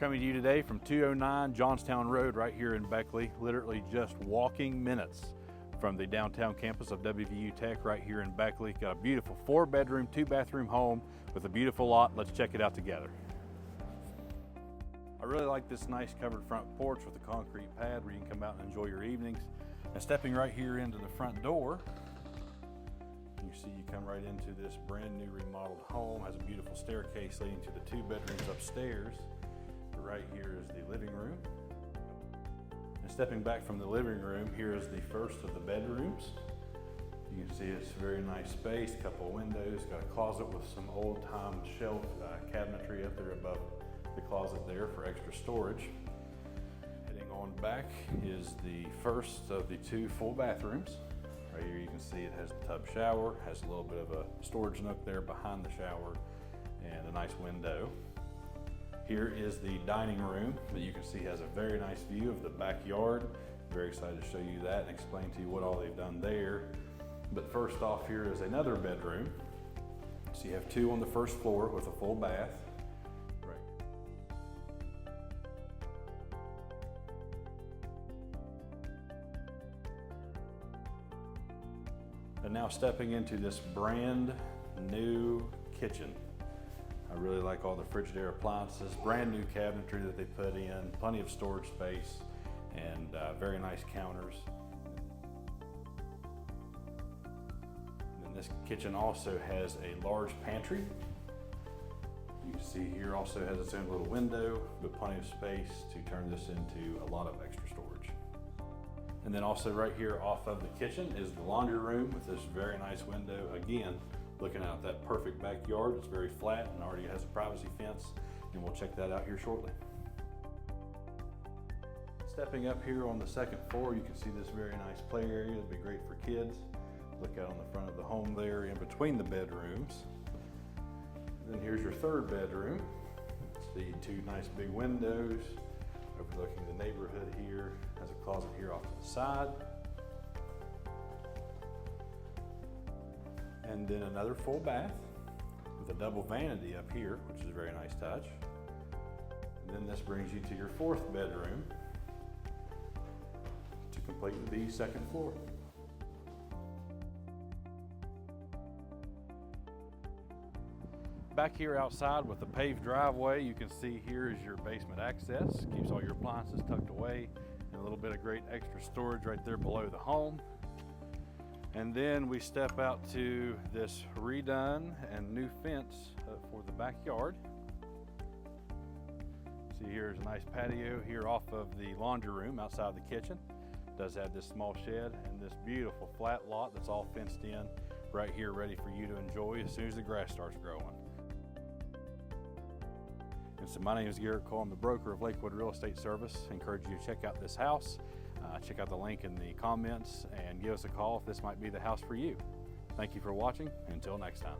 Coming to you today from 209 Johnstown Road right here in Beckley, literally just walking minutes from the downtown campus of WVU Tech right here in Beckley. Got a beautiful 4-bedroom, 2-bathroom home with a beautiful lot. Let's check it out together. I really like this nice covered front porch with a concrete pad where you can come out and enjoy your evenings. And stepping right here into the front door, you see you come right into this brand new remodeled home. Has a beautiful staircase leading to the 2 bedrooms upstairs. Right here is the living room. And stepping back from the living room, here is the first of the bedrooms. You can see it's a very nice space, couple of windows, got a closet with some old-time shelf cabinetry up there above the closet there for extra storage. Heading on back is the first of the 2 full bathrooms. Right here you can see it has a tub shower, has a little bit of a storage nook there behind the shower, and a nice window. Here is the dining room that you can see has a very nice view of the backyard. Very excited to show you that and explain to you what all they've done there. But first off, here is another bedroom. So you have 2 on the first floor with a full bath. Right. And now stepping into this brand new kitchen. I really like all the Frigidaire appliances, brand new cabinetry that they put in, plenty of storage space, and very nice counters. And then this kitchen also has a large pantry. You can see here also has its own little window, but plenty of space to turn this into a lot of extra storage. And then also right here off of the kitchen is the laundry room with this very nice window. Again, looking out that perfect backyard. It's very flat and already has a privacy fence, and we'll check that out here shortly. Stepping up here on the second floor, you can see this very nice play area. It'd be great for kids. Look out on the front of the home there in between the bedrooms. And then here's your 3rd bedroom. See 2 nice big windows overlooking the neighborhood here. Has a closet here off to the side. And then another full bath with a double vanity up here, which is a very nice touch. And then this brings you to your 4th bedroom to complete the 2nd floor. Back here outside with the paved driveway, you can see here is your basement access. Keeps all your appliances tucked away, and a little bit of great extra storage right there below the home. And then we step out to this redone and new fence for the backyard. See, here's a nice patio here off of the laundry room outside the kitchen. It does have this small shed and this beautiful flat lot that's all fenced in right here, ready for you to enjoy as soon as the grass starts growing. And so my name is Garrett Cole. I'm the broker of Lakewood Real Estate Service. I encourage you to check out this house. Check out the link in the comments and give us a call if this might be the house for you. Thank you for watching. Until next time.